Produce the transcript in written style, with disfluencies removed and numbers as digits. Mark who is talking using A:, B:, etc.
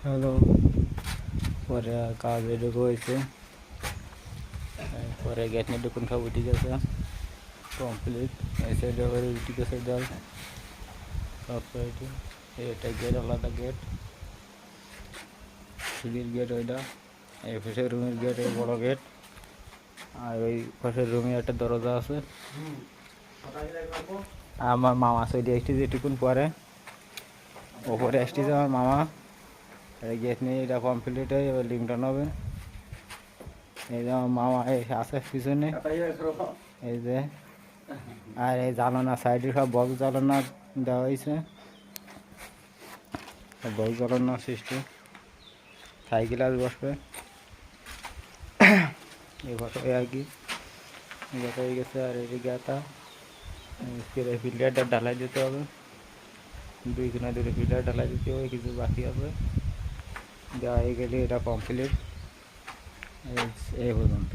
A: Hello, পরে কাজ এটুকু হয়েছে, পরে গেট নিয়ে ঢুকুন খাবো, ঠিক আছে কমপ্লিট। এই সাইডে আবার ঠিক আছে জল সব সাইডে। এটা গেট, আলাদা গেট, সিঁড়ির গেট ওইটা। এই পাশে রুমের গেট, এই বড় গেট। আর ওই পাশের রুমে একটা দরজা আছে। আমার মামা সইডে আসছে যেটুকুন পরে, ওপরে আসতেছে আমার মামা। গেট নিয়ে এটা কমপ্লিট হয়ে এবার লিঙ্কটা নেবে। এই যে আমার মামা আছে পিছনে, এই যে। আর এই জ্বালানা সাইডে সব বক্স জ্বালানা দেওয়া হয়েছে, বক্স জ্বালানো সিস্টেম। সাইকেল আজ বসবে এবার আর কি, এবার হয়ে গেছে। আর এই গাতা ফিল্টারটা ঢালাই দিতে হবে, দুই ফিল্টার ঢালাই দিতে হবে, কিছু বাকি আছে। দেওয়া হয়ে গেলে এটা কমপ্লিট এই পর্যন্ত।